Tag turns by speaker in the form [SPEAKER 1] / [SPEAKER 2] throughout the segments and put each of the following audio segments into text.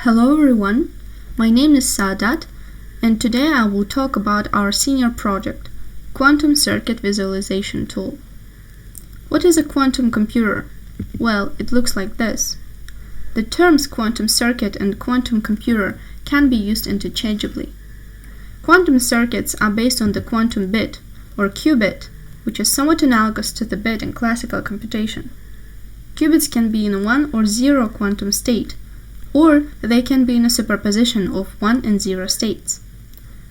[SPEAKER 1] Hello everyone, my name is Sadat, and today I will talk about our senior project, Quantum Circuit Visualization Tool. What is a quantum computer? Well, it looks like this. The terms quantum circuit and quantum computer can be used interchangeably. Quantum circuits are based on the quantum bit, or qubit, which is somewhat analogous to the bit in classical computation. Qubits can be in a 1 or 0 quantum state, or they can be in a superposition of 1 and 0 states.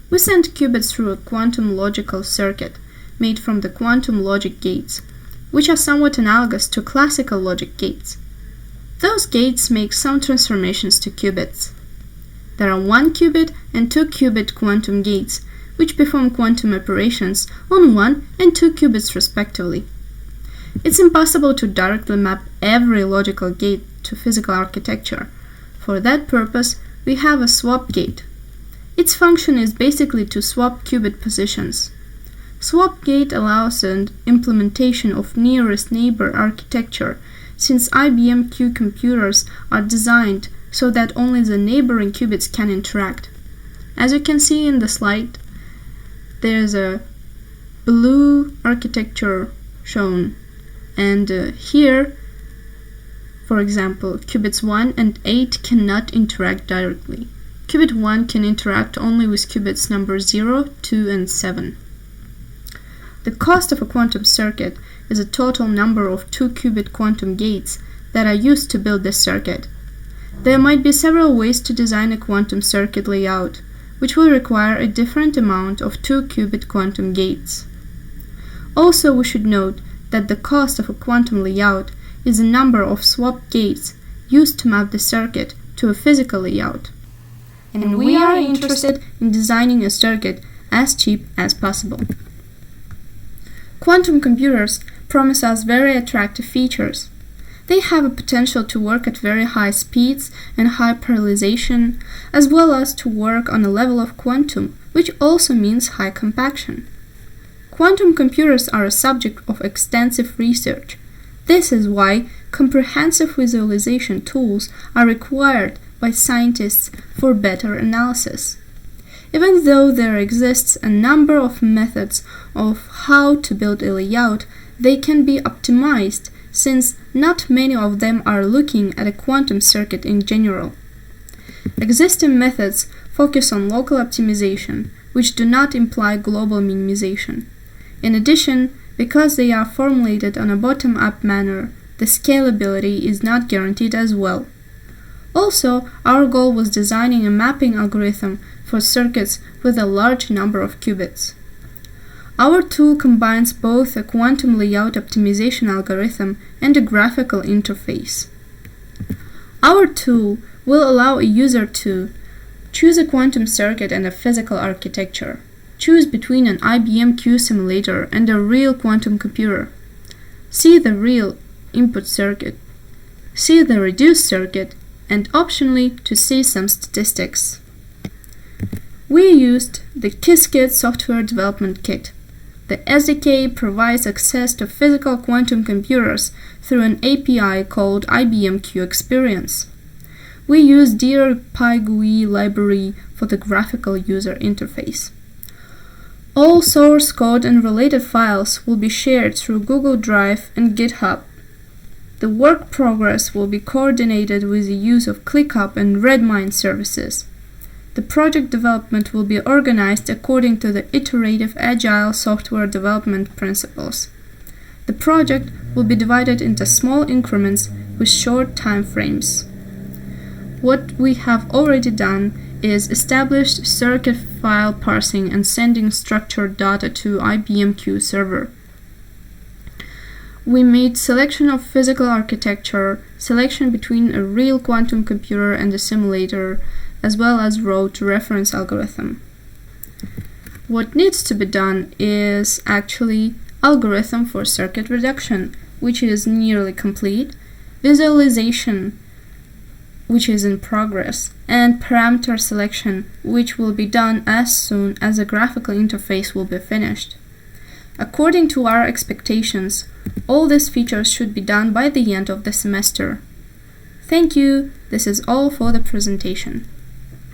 [SPEAKER 1] We send qubits through a quantum logical circuit made from the quantum logic gates, which are somewhat analogous to classical logic gates. Those gates make some transformations to qubits. There are 1 qubit and 2 qubit quantum gates, which perform quantum operations on 1 and 2 qubits respectively. It's impossible to directly map every logical gate to physical architecture. For that purpose, we have a swap gate. Its function is basically to swap qubit positions. Swap gate allows an implementation of nearest neighbor architecture, since IBM Q computers are designed so that only the neighboring qubits can interact. As you can see in the slide, there's a blue architecture shown, and here, for example, qubits 1 and 8 cannot interact directly. Qubit 1 can interact only with qubits number 0, 2, and 7. The cost of a quantum circuit is a total number of 2 qubit quantum gates that are used to build this circuit. There might be several ways to design a quantum circuit layout, which will require a different amount of 2 qubit quantum gates. Also, we should note that the cost of a quantum layout is the number of swap gates used to map the circuit to a physical layout. And we are interested in designing a circuit as cheap as possible. Quantum computers promise us very attractive features. They have a potential to work at very high speeds and high parallelization, as well as to work on a level of quantum, which also means high compaction. Quantum computers are a subject of extensive research. This is why comprehensive visualization tools are required by scientists for better analysis. Even though there exists a number of methods of how to build a layout, they can be optimized since not many of them are looking at a quantum circuit in general. Existing methods focus on local optimization, which do not imply global minimization. In addition, because they are formulated on a bottom-up manner, the scalability is not guaranteed as well. Also, our goal was designing a mapping algorithm for circuits with a large number of qubits. Our tool combines both a quantum layout optimization algorithm and a graphical interface. Our tool will allow a user to choose a quantum circuit and a physical architecture, choose between an IBM Q simulator and a real quantum computer, see the real input circuit, see the reduced circuit, and optionally to see some statistics. We used the Qiskit software development kit. The SDK provides access to physical quantum computers through an API called IBM Q Experience. We use DRPy-GUI library for the graphical user interface. All source code and related files will be shared through Google Drive and GitHub. The work progress will be coordinated with the use of ClickUp and Redmine services. The project development will be organized according to the iterative agile software development principles. The project will be divided into small increments with short time frames. What we have already done is established circuit file parsing and sending structured data to IBM Q server. We made selection of physical architecture, selection between a real quantum computer and a simulator, as well as wrote reference algorithm. What needs to be done is actually algorithm for circuit reduction, which is nearly complete, visualization, which is in progress, and parameter selection, which will be done as soon as the graphical interface will be finished. According to our expectations, all these features should be done by the end of the semester. Thank you. This is all for the presentation.